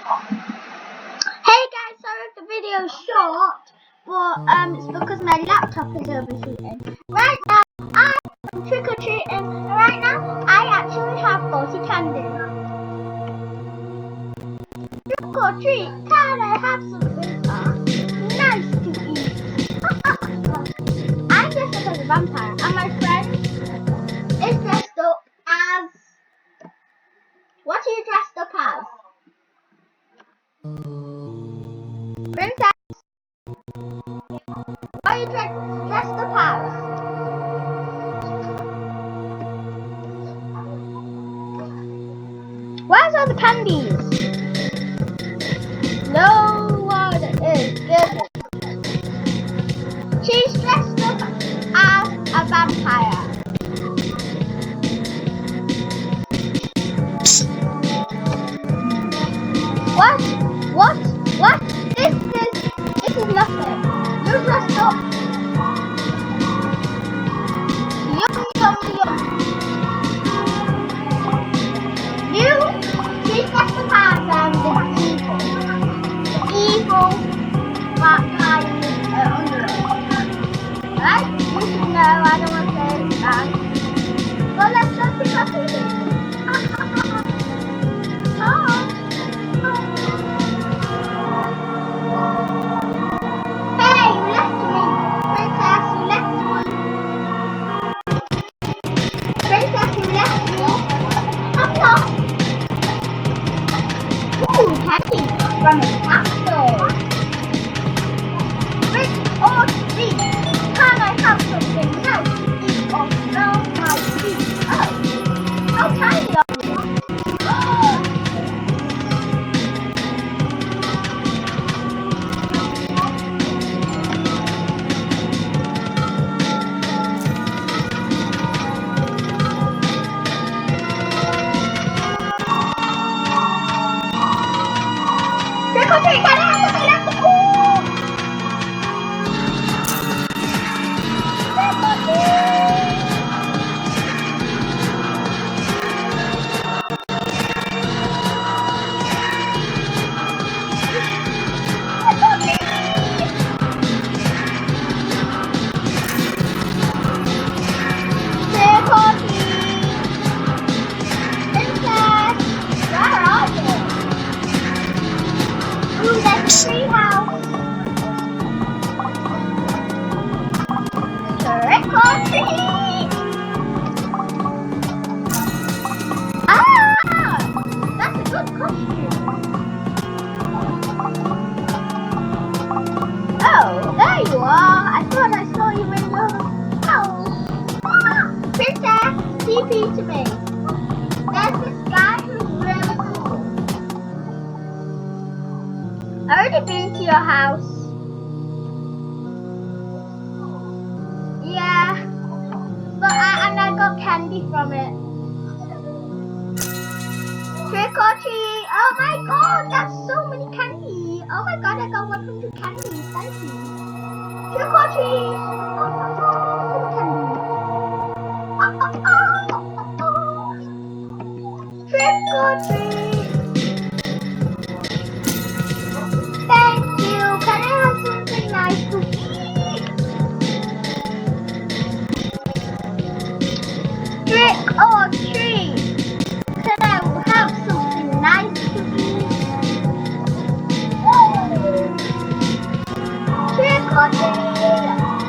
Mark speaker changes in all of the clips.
Speaker 1: Hey guys, sorry if the video's short, but it's because my laptop is overheating. Right now, I'm trick-or-treating, and right now, I actually have 40 candies. Trick-or-treat, can I have something nice to eat? I'm dressed up as a vampire, and my friend is dressed up as... What are you dressed up as? Princess? What are you dressed up as? Where's all the candies? No one is giving. She's dressed up as a vampire. What? This is nothing. You're dressed up. Yum. She's dressed up as the evil vampire underworld. Right? You should know, I don't want to say that. But let's go pick up here. Hey, you left me. Princess, you left me. Princess, you left me. I'm lost. Ooh, candy from a castle. Trick or treat. Can I have something nice to eat or smell my feet? Oh, how tiny are you? Trick or treat, can I have something nice to eat? Trick or treat. Treehouse. Trick or treat. That's a good costume. Oh, there you are. I thought I saw you in your house. Princess, TP to me. There's this guy who's really cool. I've already been to your house. Yeah, but I got candy from it. Trick or treat! Oh my god, that's so many candy! Oh my god, I got 100 candies. Thank you. Trick or treat! Oh my god, candy. Trick or treat! Thank you. Can I have something nice to eat? Trick or treat! Can I have something nice to eat? Trick or treat!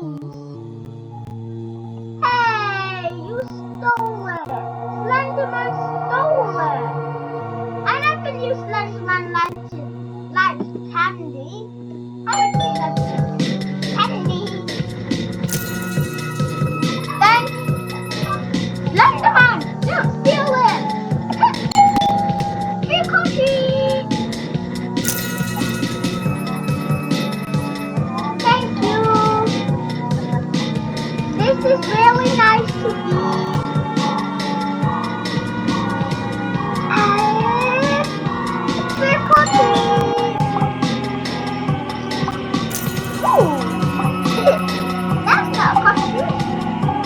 Speaker 1: Hey, you stole it. Slenderman stole it. I never knew Slenderman likes candy. I don't think that's candy. Then Slenderman, don't steal it. Trick or treat. Thank you. This is really nice to eat. Trick or treat. Ooh, that's not a costume.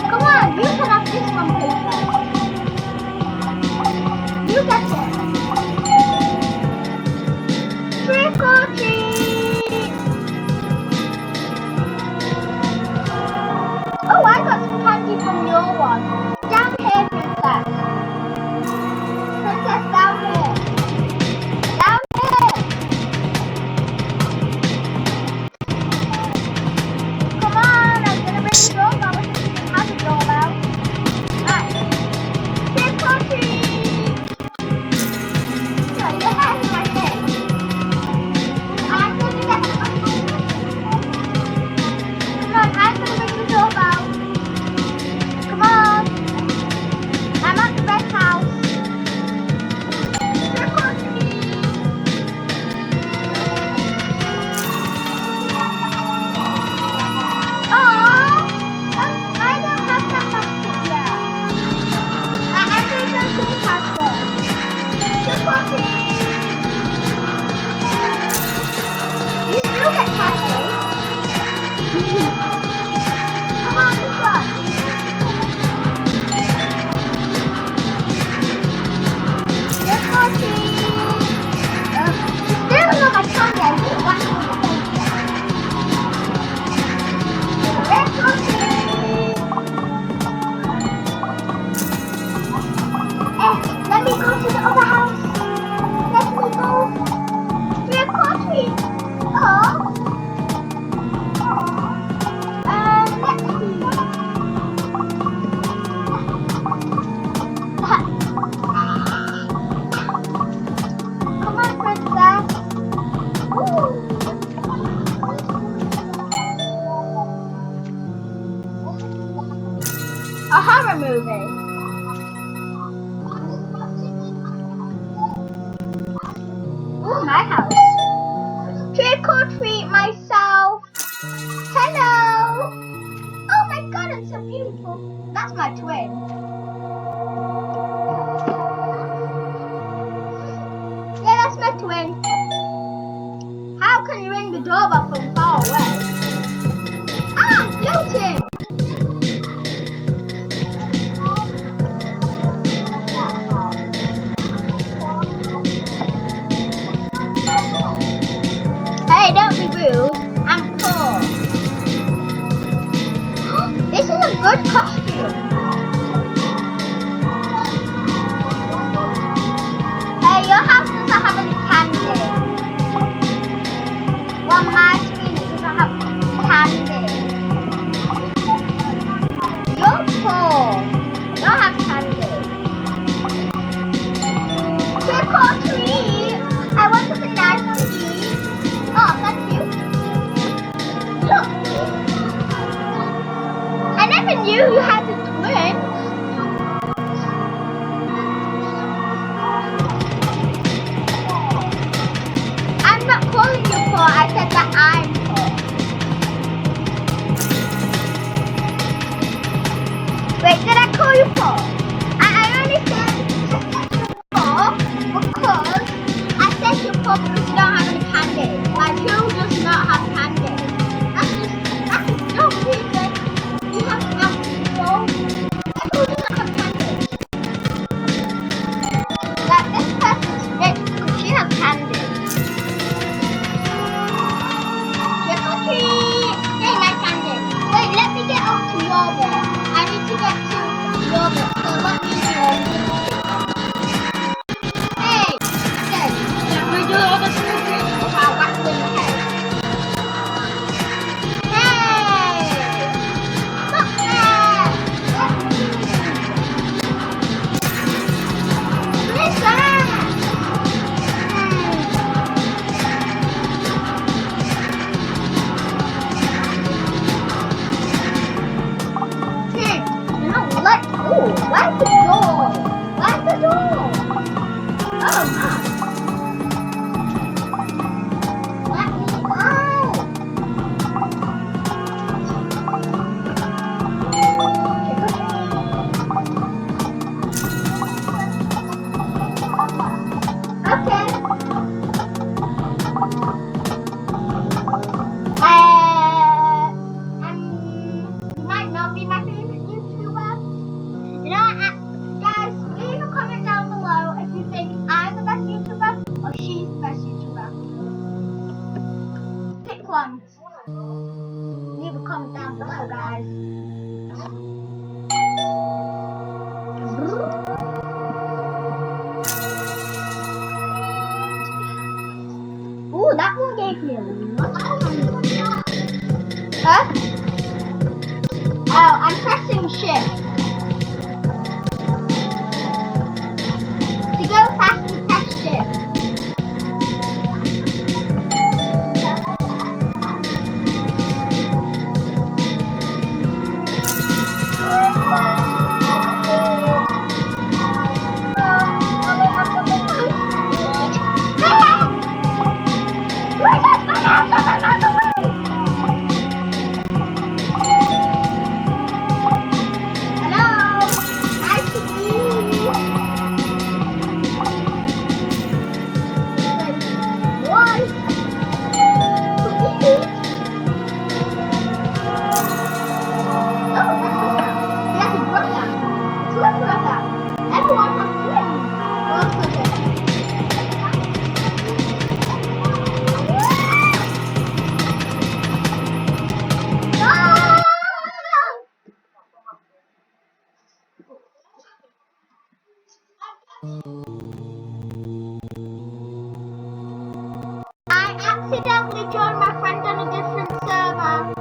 Speaker 1: Come on, you can have this one, paper. You get it. Trick or treat. Oh, I got some candy from your one. Down here, princess. Princess, down here. Down here. Come on, I'm gonna ring the doorbell. I think you can have the doorbell. Right. Trick or treat. No, your hair's right there. I'm gonna get the Come on, I'm gonna ring the doorbell. Come on. I'm at the red house. Trick or treat. Aww, I don't have that passport yet. I'm going to go to the passport. Trick or treat. You still get candy. Come on, this one. Trick or treat. Still not my candy. I didn't want to go to the Trick or treat. Let me go to the other house. Let me go. Trick or treat. Oh. Let's see. Come on, princess. Ooh. A horror movie. Ooh, my house. Trick or treat myself. Hello. Oh my god, I'm so beautiful. That's my twin. Yeah, that's my twin. How can you ring the doorbell from far away? Ah, floating. Hey, don't be rude. I'm poor. This is a good costume. Hey, your house doesn't have any candy. Well, my screen doesn't have candy. You're poor. You don't have candy. Trick or treat. I want something nice to eat. Oh, thank you. Look. I never knew you had a twin. I'm not calling you poor. I said that I'm poor. Wait, did I call you poor? I only said poor because I said you're poor because you don't have any candy. Like, who does not have candy? That's a joke, reason. You have to have control. Who doesn't have candy? Like, this person's rich because she has candy. Trick or treat. Hey, my candy. Wait, let me get up to your bed. I need to get to your bed, so let me do it. Hey, get rid of all the Hello, guys. Ooh, that one gave me a lot of money. Huh? Oh, I'm pressing shift. To go faster, press shift. I accidentally joined my friend on a different server.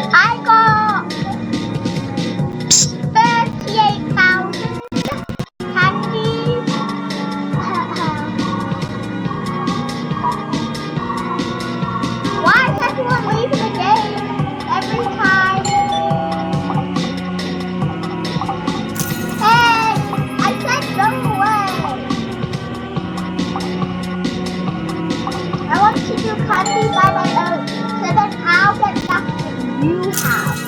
Speaker 1: I got 38,000 candies. Why is everyone leaving the game every time? Hey, I said go away. I want to do candy by my own, so then I'll get stuff that you have.